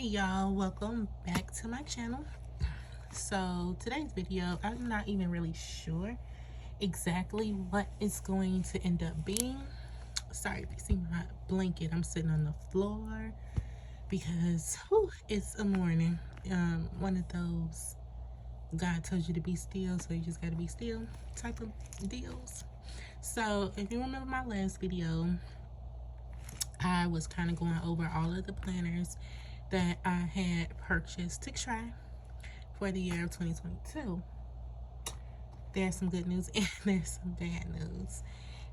Y'all, welcome back to my channel. So today's video, I'm not even really sure exactly what it's going to end up being. Sorry if you see my blanket, I'm sitting on the floor because it's a morning. One of those God told you to be still, so you just gotta be still type of deals. So if you remember my last video, I was kind of going over all of the planners that I had purchased to try for the year of 2022. There's some good news and there's some bad news.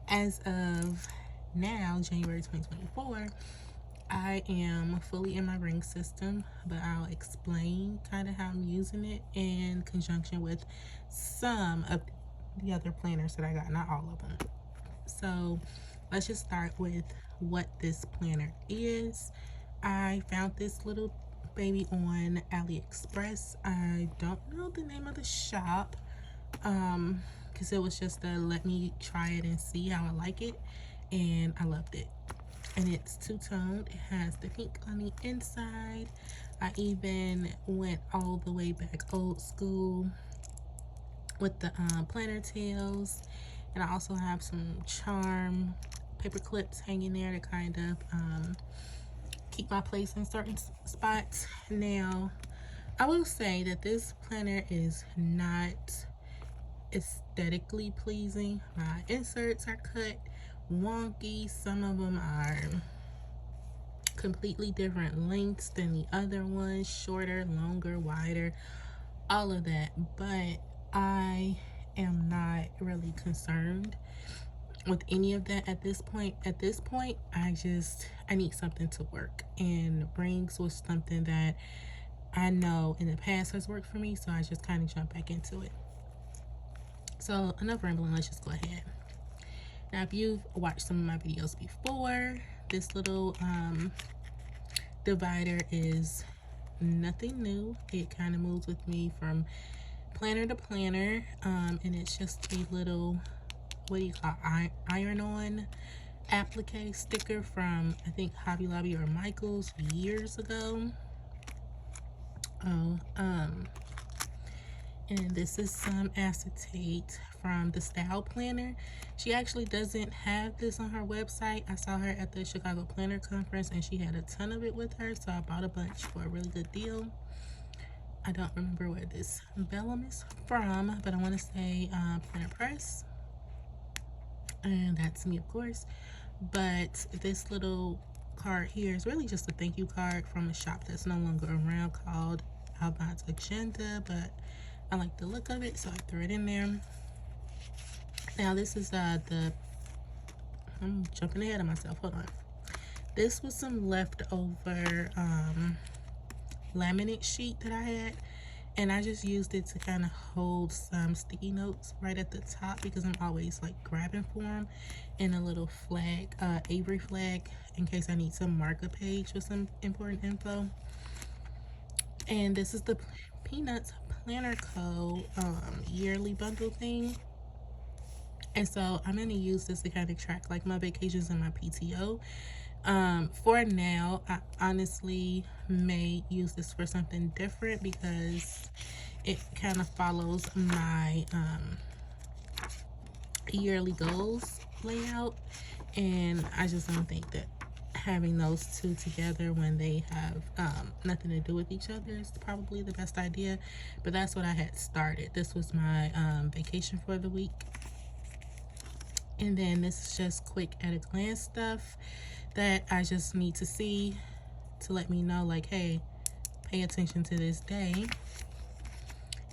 As of now, January 2024, I am fully in my ring system, but I'll explain kind of how I'm using it in conjunction with some of the other planners that I got, not all of them. So let's just start with what this planner is. I found this little baby on AliExpress. I don't know the name of the shop because it was just a let me try it and see how I like it, and I loved it. And it's two-toned. It has the pink on the inside. I even went all the way back old school with the planner tails, and I also have some charm paper clips hanging there to kind of keep my place in certain spots. Now, I will say that this planner is not aesthetically pleasing. My inserts are cut wonky. Some of them are completely different lengths than the other ones, shorter, longer, wider, all of that. But I am not really concerned with any of that at this point. At this point, I need something to work, and rings was something that I know in the past has worked for me, so I just kind of jumped back into it. So enough rambling, let's just go ahead. Now, if you've watched some of my videos before, this little divider is nothing new. It kind of moves with me from planner to planner, and it's just a little, what do you call, iron-on applique sticker from, I think, Hobby Lobby or Michael's years ago. And this is some acetate from the Style Planner. She actually doesn't have this on her website. I saw her at the Chicago Planner Conference and she had a ton of it with her, so I bought a bunch for a really good deal. I don't remember where this vellum is from, but I want to say PaperTess, and that's me, of course. But this little card here is really just a thank you card from a shop that's no longer around called Alban's Agenda, but I like the look of it, so I threw it in there. Now this is I'm jumping ahead of myself, hold on. This was some leftover laminate sheet that I had, and I just used it to kind of hold some sticky notes right at the top because I'm always like grabbing for them, and a little flag, Avery flag, in case I need to mark a page with some important info. And this is the Peanuts Planner Co. Yearly bundle thing. And so I'm going to use this to kind of track like my vacations and my PTO. For now, I honestly may use this for something different because it kind of follows my yearly goals layout, and I just don't think that having those two together when they have nothing to do with each other is probably the best idea. But that's what I had started. This was my vacation for the week. And then this is just quick at a glance stuff that I just need to see to let me know, like, hey, pay attention to this day.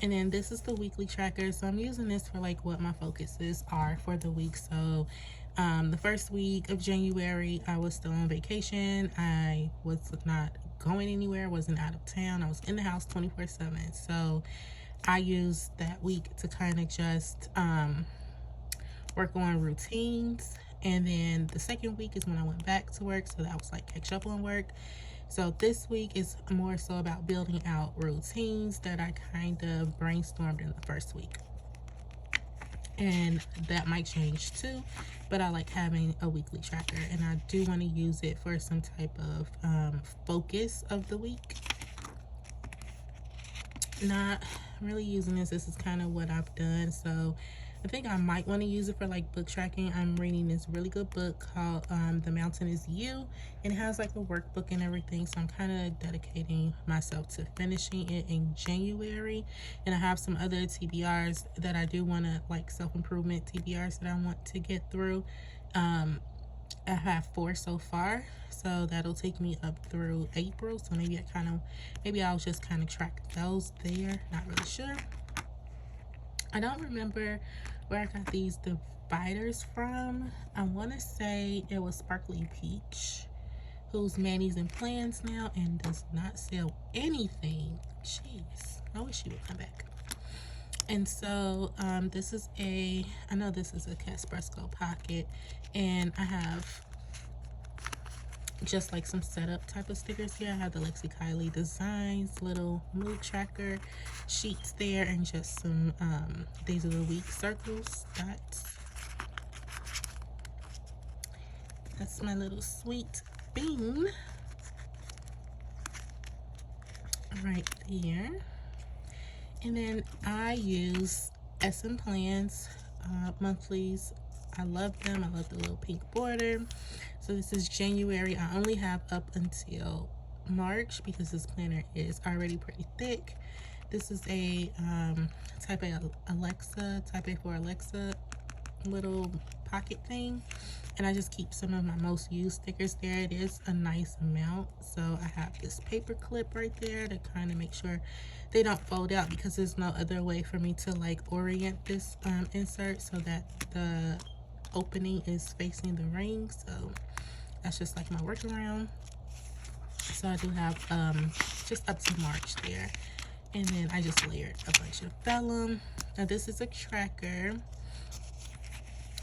And then this is the weekly tracker. So I'm using this for like what my focuses are for the week. So the first week of January, I was still on vacation. I was not going anywhere, wasn't out of town. I was in the house 24/7. So I used that week to kind of just work on routines. And then the second week is when I went back to work, so that was like catch up on work. So this week is more so about building out routines that I kind of brainstormed in the first week. And that might change too, but I like having a weekly tracker, and I do want to use it for some type of focus of the week. not really using this. This is kind of what I've done. So I think I might want to use it for like book tracking. I'm reading this really good book called The Mountain Is You, and it has like a workbook and everything. So I'm kind of dedicating myself to finishing it in January. And I have some other TBRs that I do want to, like self-improvement TBRs that I want to get through. I have 4 so far, so that'll take me up through April. So maybe I'll just kind of track those there. Not really sure. I don't remember where I got these dividers from. I want to say it was Sparkly Peach, who's Manny's and Plans now and does not sell anything. Jeez, I wish she would come back. And so this is I know this is a Caspresco pocket, and I have just like some setup type of stickers here. I have the Lexi Kylie Designs little mood tracker sheets there, and just some days of the week circles, dots. That's my little sweet bean right there. And then I use SM Plans monthlies. I love them. I love the little pink border. So this is January. I only have up until March because this planner is already pretty thick. This is a type A for Alexa little pocket thing, and I just keep some of my most used stickers there. It is a nice amount. So I have this paper clip right there to kind of make sure they don't fold out, because there's no other way for me to like orient this insert so that the opening is facing the ring. So that's just like my workaround. So I do have just up to March there, and then I just layered a bunch of vellum. Now this is a tracker,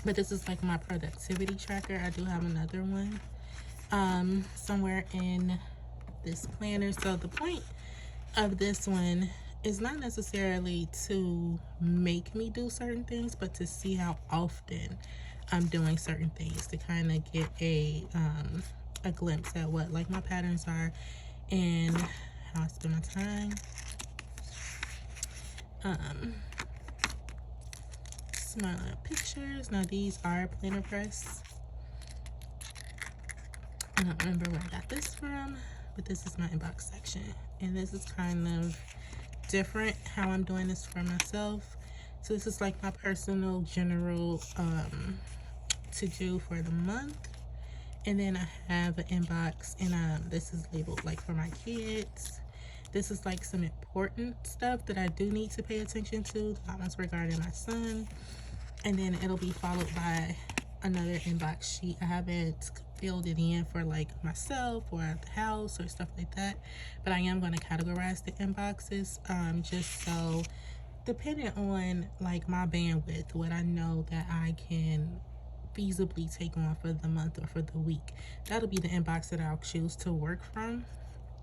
but this is like my productivity tracker. I do have another one somewhere in this planner. So the point of this one is not necessarily to make me do certain things, but to see how often I'm doing certain things, to kind of get a glimpse at what like my patterns are and how I spend my time. My pictures. Now these are PaperTess. I don't remember where I got this from, but this is my inbox section, and this is kind of different how I'm doing this for myself. So this is like my personal general to do for the month, and then I have an inbox, and this is labeled like for my kids. This is like some important stuff that I do need to pay attention to. That one's regarding my son. And then it'll be followed by another inbox sheet. I haven't filled it in for like myself or the house or stuff like that, but I am going to categorize the inboxes just so, depending on like my bandwidth, what I know that I can feasibly take on for the month or for the week, that'll be the inbox that I'll choose to work from,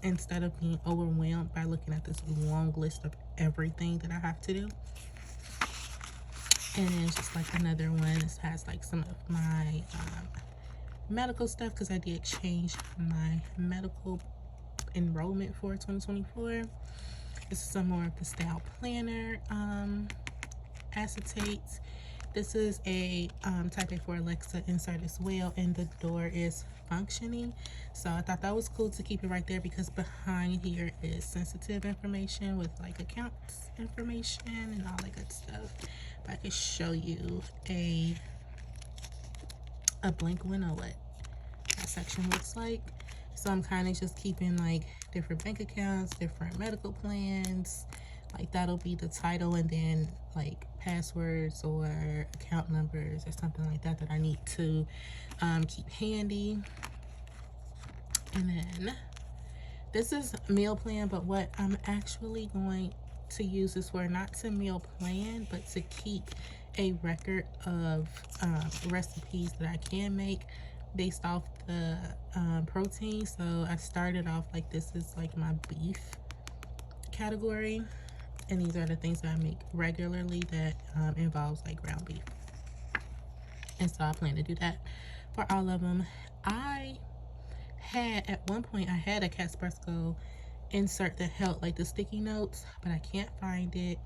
instead of being overwhelmed by looking at this long list of everything that I have to do. And then just like another one, this has like some of my medical stuff, because I did change my medical enrollment for 2024. This is some more of the style planner acetates. This is a type A for Alexa insert as well, and the door is functioning. So I thought that was cool to keep it right there, because behind here is sensitive information with like accounts information and all that good stuff. But I could show you a blank one of what that section looks like. So I'm kind of just keeping like different bank accounts, different medical plans, like that'll be the title, and then like passwords or account numbers or something like that that I need to keep handy. And then this is meal plan, but what I'm actually going to use this for, not to meal plan, but to keep a record of recipes that I can make based off the protein. So I started off like, this is like my beef category, and these are the things that I make regularly that involves like ground beef, and so I plan to do that for all of them. I had at one point, I had a Caspresco insert that held like the sticky notes, but I can't find it,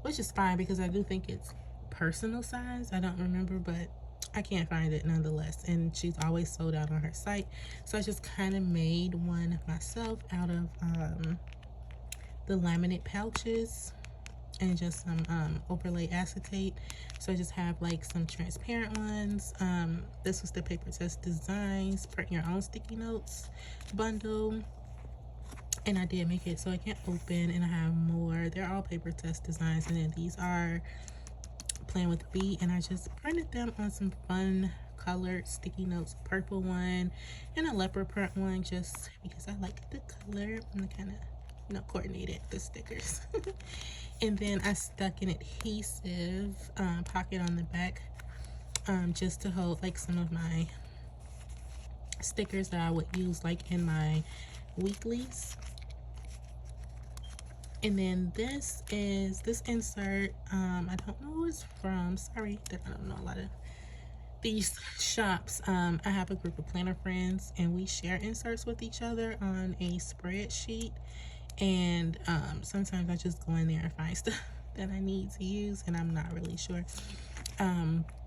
which is fine because I do think it's personal size. I don't remember, but I can't find it nonetheless, and she's always sold out on her site. So I just kind of made one myself out of the laminate pouches and just some overlay acetate. So I just have like some transparent ones. This was the PaperTess Designs Print Your Own Sticky Notes bundle, and I did make it so I can't open, and I have more. They're all PaperTess designs, and then these are Playing with Feet, and I just printed them on some fun colored sticky notes, a purple one and a leopard print one, just because I like the color and kind of, you know, coordinated the stickers. And then I stuck an adhesive pocket on the back just to hold like some of my stickers that I would use like in my weeklies. And then this insert, I don't know who it's from. Sorry that I don't know a lot of these shops. I have a group of planner friends, and we share inserts with each other on a spreadsheet. And sometimes I just go in there and find stuff that I need to use, and I'm not really sure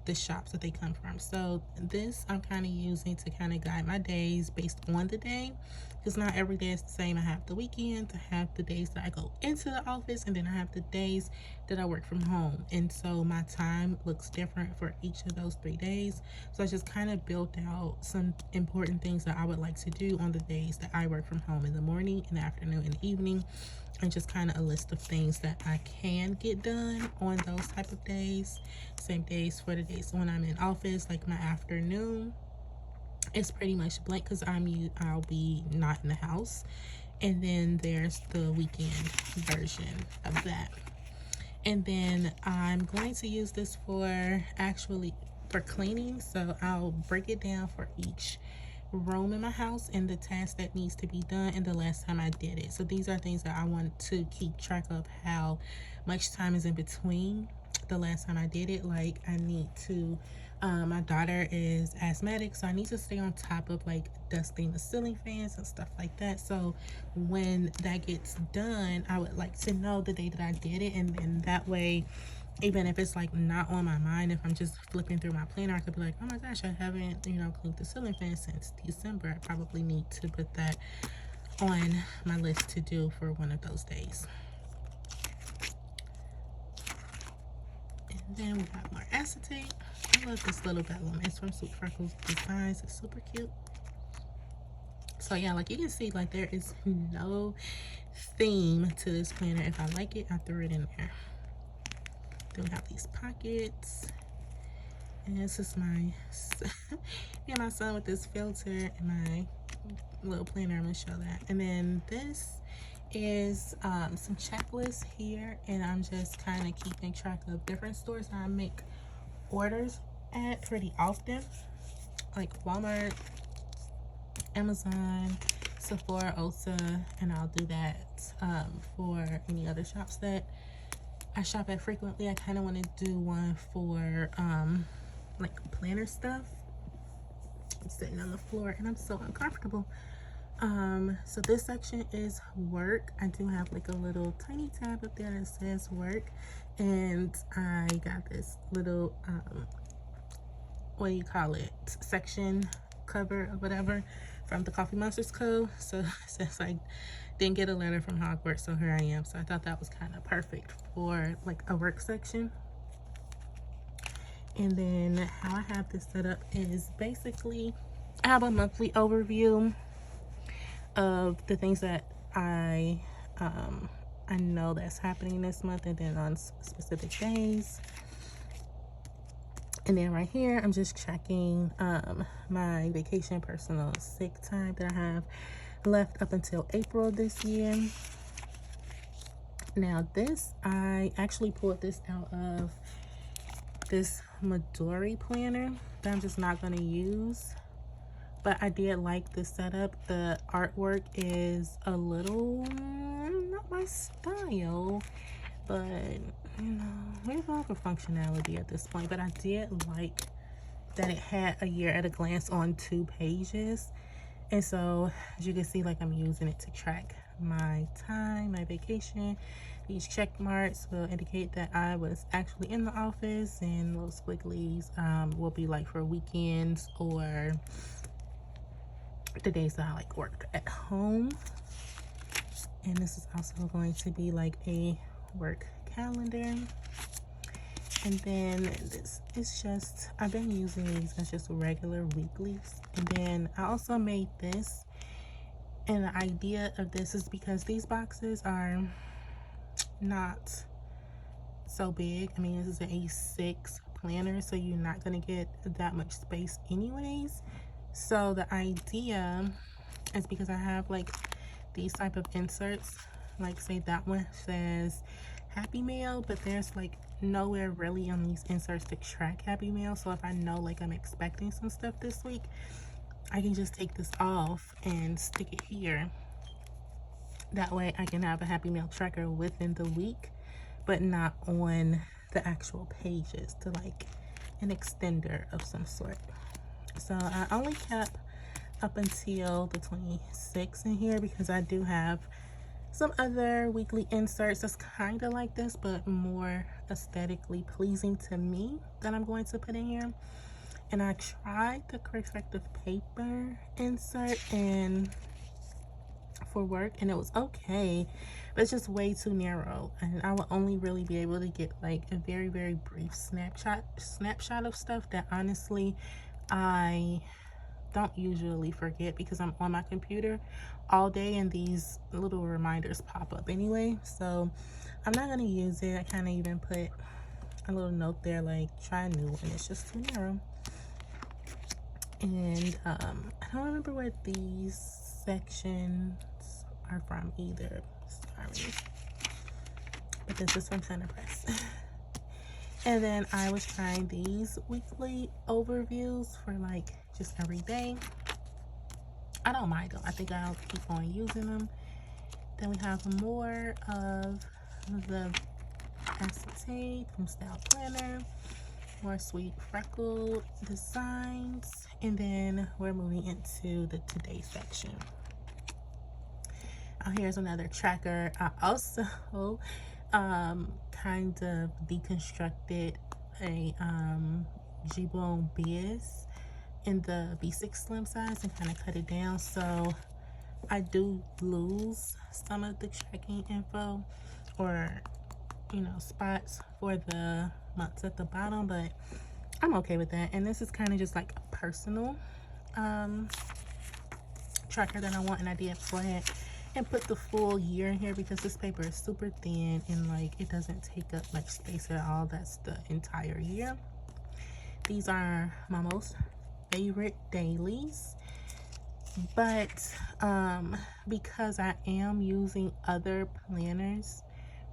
the shops that they come from. So this I'm kind of using to kind of guide my days based on the day, because not every day is the same. I have the weekend, I have the days that I go into the office, and then I have the days that I work from home. And so my time looks different for each of those 3 days. So I just kind of built out some important things that I would like to do on the days that I work from home, in the morning, in the afternoon, in the evening, and just kind of a list of things that I can get done on those type of days. Same days for the days when I'm in office, like my afternoon, it's pretty much blank because I'll be not in the house. And then there's the weekend version of that. And then I'm going to use this for cleaning. So I'll break it down for each room in my house and the task that needs to be done and the last time I did it. So these are things that I want to keep track of, how much time is in between the last time I did it. Like I need to my daughter is asthmatic, so I need to stay on top of like dusting the ceiling fans and stuff like that. So when that gets done, I would like to know the day that I did it, and then that way, even if it's like not on my mind, if I'm just flipping through my planner, I could be like, oh my gosh, I haven't, you know, cleaned the ceiling fan since December. I probably need to put that on my list to do for one of those days. And then we got more acetate. I love this little vellum. It's from Sweet Freckles Designs. It's super cute. So yeah, like you can see, like there is no theme to this planner. If I like it, I threw it in there. Then we have these pockets, and this is my my son with this filter and my little planner. I'm gonna show that. And then this is some checklists here, and I'm just kind of keeping track of different stores I make orders at pretty often, like Walmart, Amazon, Sephora, Ulta, and I'll do that for any other shops that I shop at frequently. I kind of want to do one for like planner stuff. I'm sitting on the floor and I'm so uncomfortable. So this section is work. I do have like a little tiny tab up there that says work, and I got this little what do you call it, section cover or whatever from the Coffee Monsters Co. So since I didn't get a letter from Hogwarts, so here I am. So I thought that was kind of perfect for like a work section. And then how I have this set up is basically I have a monthly overview of the things that I know that's happening this month, and then on specific days. And then right here, I'm just checking my vacation personal sick time that I have left up until April this year. Now this, I actually pulled this out of this Midori planner that I'm just not going to use. But I did like the setup. The artwork is a little not my style, but you know, we're going for functionality at this point. But I did like that it had a year at a glance on 2 pages. And so as you can see, like I'm using it to track my time, my vacation. These check marks will indicate that I was actually in the office, and those squigglies will be like for weekends or the days that I like worked at home. And this is also going to be like a work calendar. And then this is just, I've been using these as just regular weeklies. And then I also made this, and the idea of this is because these boxes are not so big. I mean, this is an A6 planner, so you're not going to get that much space anyways. So the idea is, because I have like these type of inserts, like say that one says Happy Mail, but there's like nowhere really on these inserts to track Happy Mail. So if I know like I'm expecting some stuff this week, I can just take this off and stick it here. That way I can have a Happy Mail tracker within the week, but not on the actual pages, to like an extender of some sort. So I only kept up until the 26th in here, because I do have some other weekly inserts that's kind of like this, but more aesthetically pleasing to me, that I'm going to put in here. And I tried the reflective paper insert and for work, and it was okay, but it's just way too narrow, and I will only really be able to get like a very, very brief snapshot of stuff that honestly I don't usually forget, because I'm on my computer all day and these little reminders pop up anyway. So I'm not going to use it. I kind of even put a little note there like try a new one, it's just too narrow. And I don't remember where these sections are from either, sorry, but this is from Center Press. And then I was trying these weekly overviews for like just every day. I don't mind them. I think I'll keep on using them. Then we have more of the acetate from Style Planner, more sweet freckled designs, and then we're moving into the today section. Here's another tracker. I also kind of deconstructed a G-Bone Biz in the B6 slim size and kind of cut it down, so I do lose some of the tracking info, or you know, spots for the months at the bottom, but I'm okay with that. And this is kind of just like a personal tracker that I want, and I did go ahead and put the full year in here, because this paper is super thin and like it doesn't take up much space at all. That's the entire year. These are my most favorite dailies, but because I am using other planners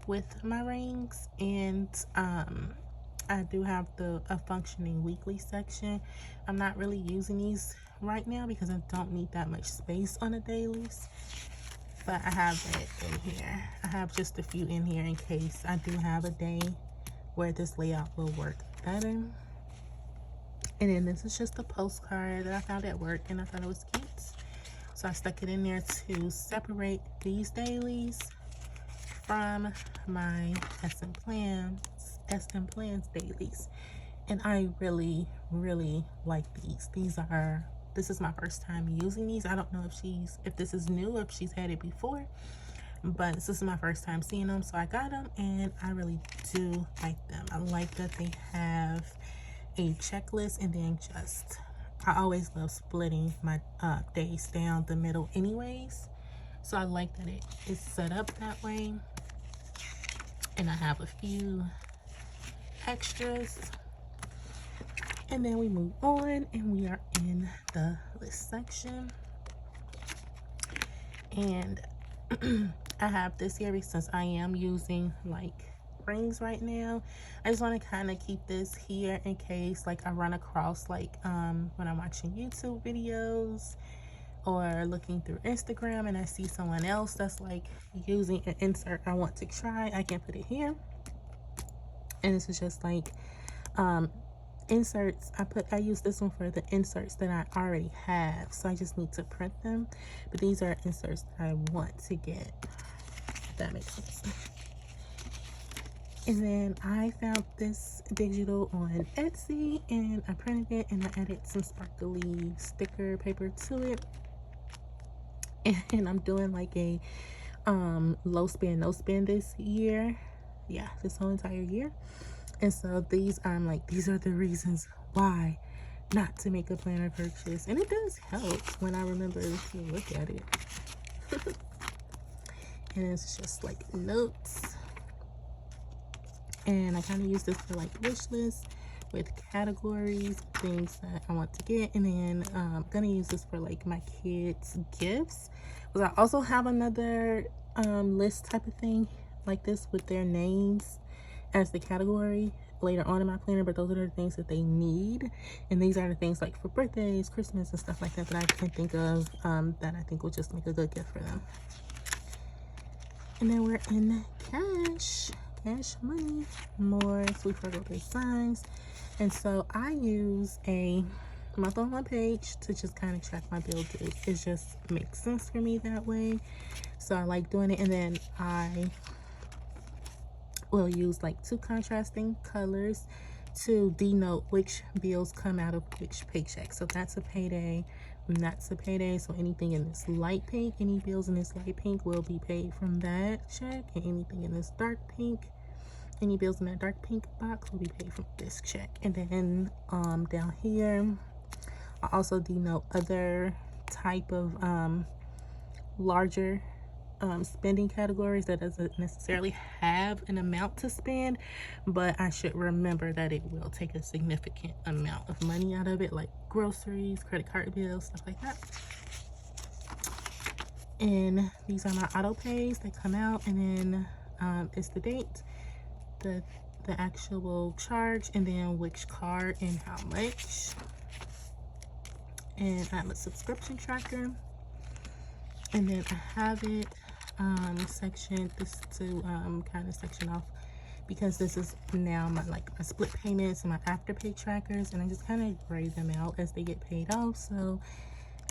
with my rings, and I do have a functioning weekly section, I'm not really using these right now because I don't need that much space on the dailies. But I have it in here. I have just a few in here in case I do have a day where this layout will work better. And then this is just a postcard that I found at work, and I thought it was cute, so I stuck it in there to separate these dailies from my SM Plans dailies. And I really, really like these. This is my first time using these. I don't know if this is new or if she's had it before, but this is my first time seeing them, so I got them and I really do like them. I like that they have a checklist, and then I always love splitting my days down the middle anyways, so I like that it is set up that way. And I have a few extras. And then we move on, and we are in the list section. And I have this here since I am using like rings right now. I just want to kind of keep this here in case like I run across like when I'm watching YouTube videos or looking through Instagram and I see someone else that's like using an insert I want to try, I can put it here. And this is just like inserts, I use this one for the inserts that I already have, so I just need to print them. But these are inserts that I want to get, if that makes sense. And then I found this digital on Etsy, and I printed it, and I added some sparkly sticker paper to it. And I'm doing like a low spin no spin this year, yeah, this whole entire year. And so these are the reasons why not to make a planner purchase, and it does help when I remember to look at it. And it's just like notes, and I kind of use this for like wish lists with categories, things that I want to get. And then I'm gonna use this for like my kids gifts, because I also have another list type of thing like this with their names as the category later on in my planner. But those are the things that they need, and these are the things like for birthdays, Christmas, and stuff like that that I can think of that I think will just make a good gift for them. And then we're in cash money, more Sweet Virgo designs. And so I use a month on one page to just kind of track my bill due. It just makes sense for me that way, so I like doing it. And then I will use like 2 contrasting colors to denote which bills come out of which paycheck. So that's a payday, that's a payday. So anything in this light pink, any bills in this light pink will be paid from that check, and anything in this dark pink, any bills in that dark pink box will be paid from this check. And then down here I also denote other type of larger spending categories that doesn't necessarily have an amount to spend, but I should remember that it will take a significant amount of money out of it, like groceries, credit card bills, stuff like that. And these are my auto pays that come out, and then it's the date, the actual charge, and then which card and how much. And I have a subscription tracker, and then I have it section this to kind of section off, because this is now my my split payments and my afterpay trackers, and I just kind of grade them out as they get paid off. So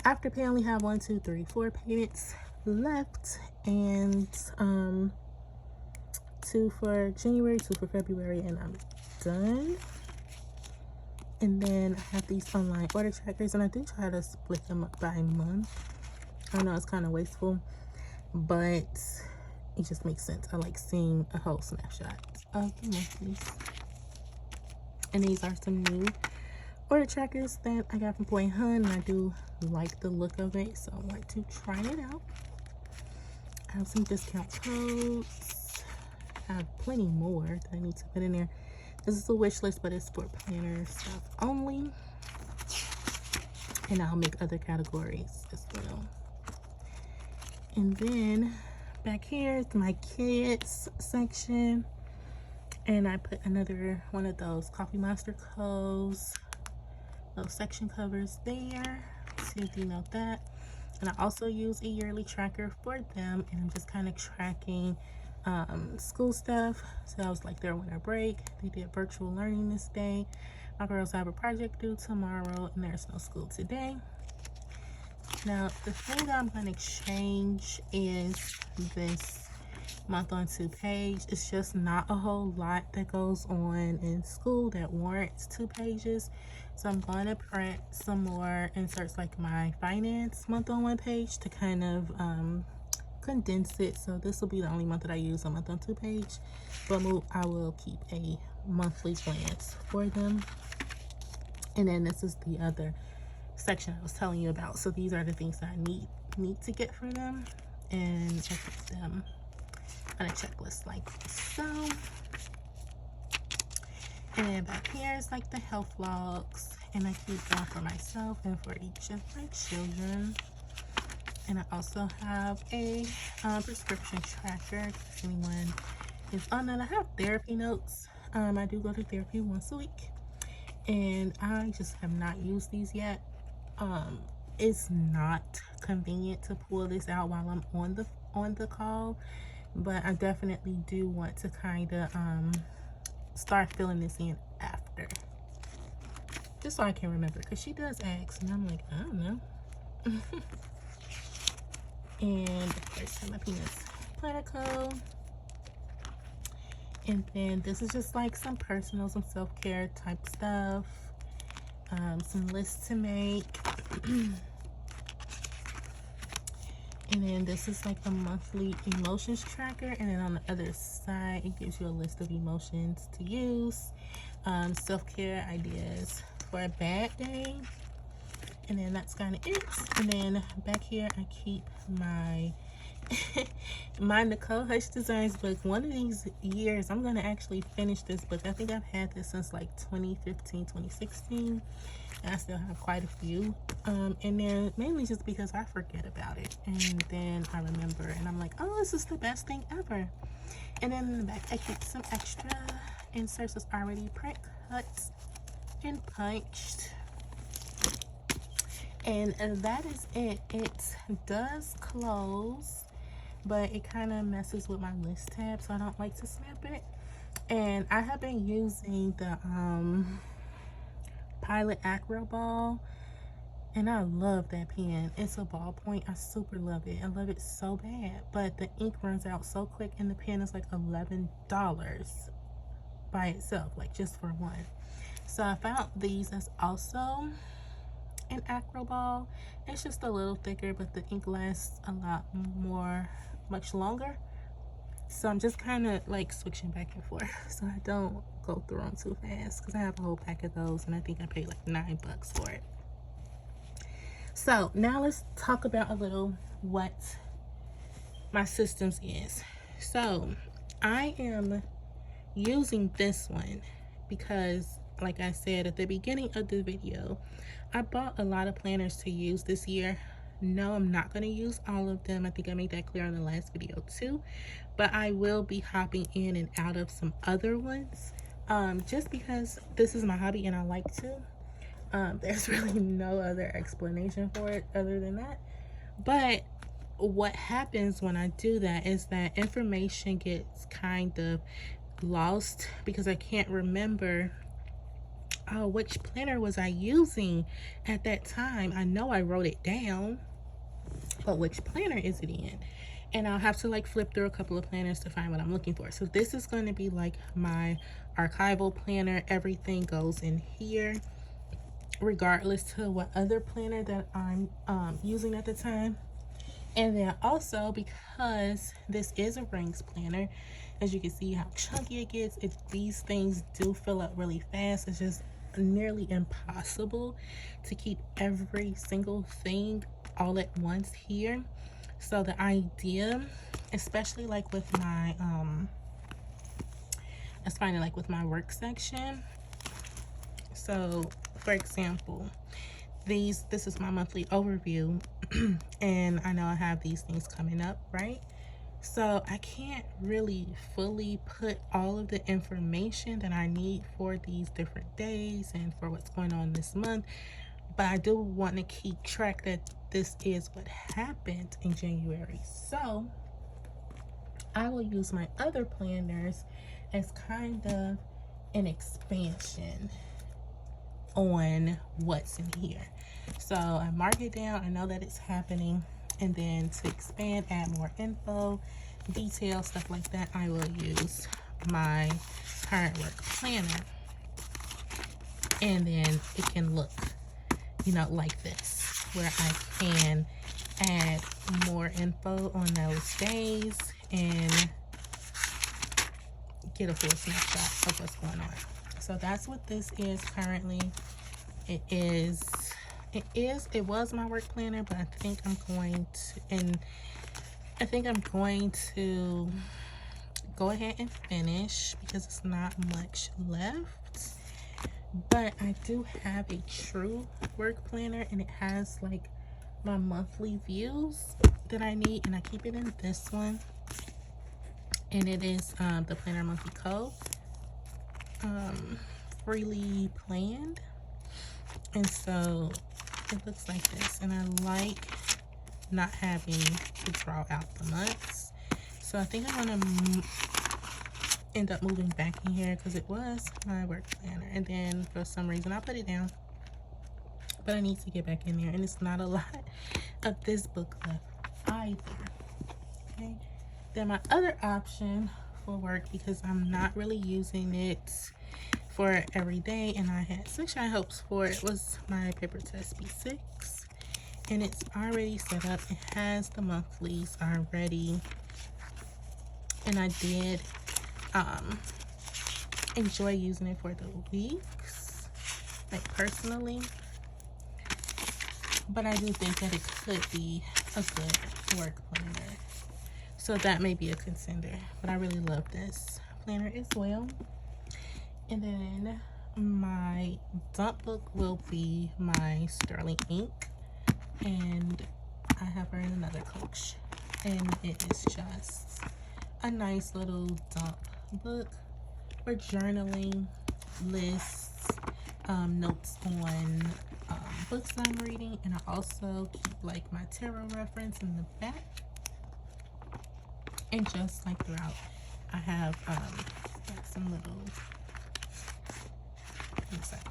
afterpay, I only have 1, 2, 3, 4 payments left, and 2 for January, 2 for February, and I'm done. And then I have these online order trackers, and I do try to split them up by month. I know it's kind of wasteful, but it just makes sense. I like seeing a whole snapshot of the monthlies. And these are some new order trackers that I got from Boy Hun, and I do like the look of it, so I want to try it out. I have some discount codes. I have plenty more that I need to put in there. This is a wish list, but it's for planner stuff only. And I'll make other categories as well. And then back here is my kids section, and I put another one of those Coffee Monster codes, those section covers there to denote that. And I also use a yearly tracker for them, and I'm just kind of tracking school stuff. So I was like their winter break, they did virtual learning this day, my girls have a project due tomorrow, and there's no school today. Now the thing that I'm going to change is this month on 2 page. It's just not a whole lot that goes on in school that warrants 2 pages. So I'm going to print some more inserts like my finance month on 1 page to kind of condense it. So this will be the only month that I use a month on 2 page, but I will keep a monthly glance for them. And then this is the other section I was telling you about. So these are the things that I need to get for them, and I put them on a checklist like so. And then back here is like the health logs, and I keep them for myself and for each of my children. And I also have a prescription tracker if anyone is on that. I have therapy notes. I do go to therapy once a week, and I just have not used these yet. It's not convenient to pull this out while I'm on the call, but I definitely do want to kind of start filling this in after. just so I can remember, because she does ask and I'm like, I don't know. And of course my penis planner code. And then this is just like some personal, some self-care type stuff, some lists to make. And then this is like the monthly emotions tracker, and then on the other side it gives you a list of emotions to use, self-care ideas for a bad day. And then that's kind of it. And then back here I keep my my Nicole Hush Designs book. One of these years I'm gonna actually finish this book. I think I've had this since like 2015, 2016, and I still have quite a few in there, mainly just because I forget about it and then I remember and I'm like, oh, this is the best thing ever. And then in the back I keep some extra inserts that's already print cut and punched. And that is it. It does close, but it kind of messes with my list tab, so I don't like to snap it. And I have been using the Pilot Acro Ball, and I love that pen. It's a ballpoint. I super love it. I love it so bad, but the ink runs out so quick, and the pen is like $11 by itself, like just for one. So I found these as also an Acro Ball. It's just a little thicker, but the ink lasts a lot more, much longer. So I'm just kind of like switching back and forth so I don't go through them too fast, because I have a whole pack of those and I think I paid like $9 for it. So now let's talk about a little what my systems is. So I am using this one because, like I said at the beginning of the video, I bought a lot of planners to use this year. No, I'm not going to use all of them. I think I made that clear in the last video too. But I will be hopping in and out of some other ones, just because this is my hobby and I like to. There's really no other explanation for it other than that. But what happens when I do that is that information gets kind of lost, because I can't remember, oh, which planner was I using at that time. I know I wrote it down, but which planner is it in? And I'll have to like flip through a couple of planners to find what I'm looking for. So this is going to be like my archival planner. Everything goes in here, regardless to what other planner that I'm using at the time. And then also, because this is a rings planner, as you can see how chunky it gets, these things do fill up really fast. It's just nearly impossible to keep every single thing all at once here. So the idea, especially like with my let's find it like with my work section. So for example, this is my monthly overview and I know I have these things coming up, right? So I can't really fully put all of the information that I need for these different days and for what's going on this month, but I do want to keep track that this is what happened in January. So I will use my other planners as kind of an expansion on what's in here. So I mark it down, I know that it's happening, and then to expand, add more info, details, stuff like that, I will use my current work planner. And then it can look, you know, like this, where I can add more info on those days and get a full snapshot of what's going on. So that's what this is currently. It was my work planner, but I think I'm going to go ahead and finish because it's not much left. But I do have a true work planner, and it has like my monthly views that I need, and I keep it in this one, and it is the Planner Monthly Code, freely planned. And so it looks like this, and I like not having to draw out the months. So I think I'm gonna end up moving back in here because it was my work planner, and then for some reason I put it down. but I need to get back in there, and it's not a lot of this book left either. Okay, then my other option for work, because I'm not really using it for every day and I had sunshine hopes for it, was my PaperTess B6, and it's already set up. It has the monthlies already, and I did enjoy using it for the weeks, like personally, but I do think that it could be a good work planner, so that may be a contender. But I really love this planner as well. And then my dump book will be my Sterling ink, and I have her in another coach, and it is just a nice little dump book for journaling, lists, notes on books I'm reading, and I also keep like my tarot reference in the back. And just like throughout, I have like some little things like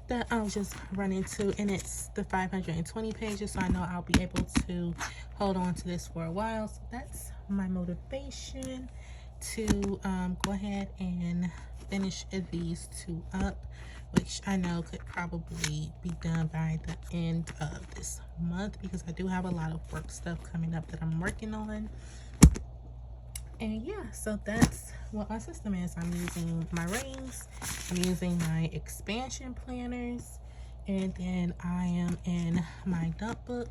that I'll just run into, and it's the 520 pages, so I know I'll be able to hold on to this for a while. So that's my motivation to go ahead and finish these two up, which I know could probably be done by the end of this month, because I do have a lot of work stuff coming up that I'm working on. And yeah, so that's what my system is. I'm using my rings, I'm using my expansion planners, and then I am in my dump book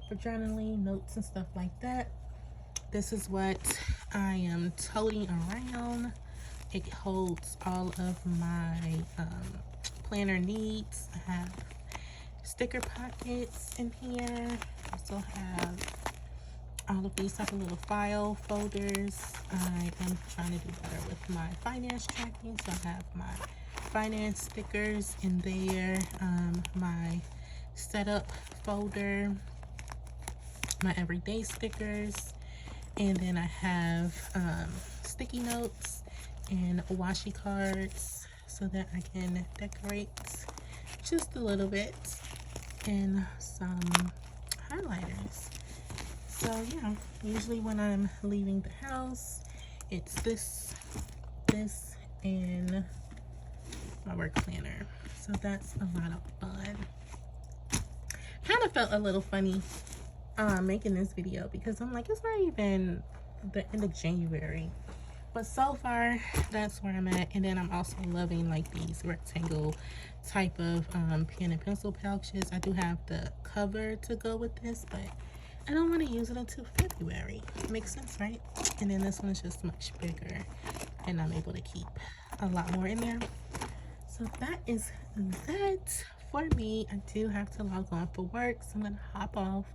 for journaling, notes, and stuff like that. This is what I am toting around. It holds all of my planner needs. I have sticker pockets in here. I also have all of these type of little file folders. I am trying to do better with my finance tracking, so I have my finance stickers in there, my setup folder, my everyday stickers, and then I have sticky notes and washi cards so that I can decorate just a little bit, and some highlighters. So yeah, usually when I'm leaving the house, it's this, and my work planner. So that's a lot of fun. Kind of felt a little funny making this video, because I'm like, it's not even the end of January. But so far, that's where I'm at. And then I'm also loving like these rectangle type of pen and pencil pouches. I do have the cover to go with this, but I don't want to use it until February. Makes sense, right? And then this one is just much bigger, and I'm able to keep a lot more in there. So that is that for me. I do have to log on for work, so I'm gonna hop off.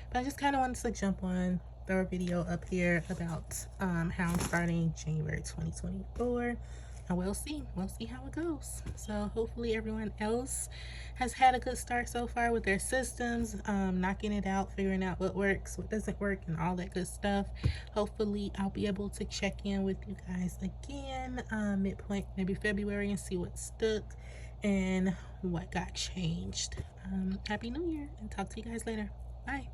But I just kind of wanted to jump on, throw a video up here about how I'm starting January 2024. And we'll see how it goes. So hopefully everyone else has had a good start so far with their systems, knocking it out, figuring out what works, what doesn't work, and all that good stuff. Hopefully I'll be able to check in with you guys again midpoint, maybe February, and see what stuck and what got changed. Happy New Year, and talk to you guys later. Bye.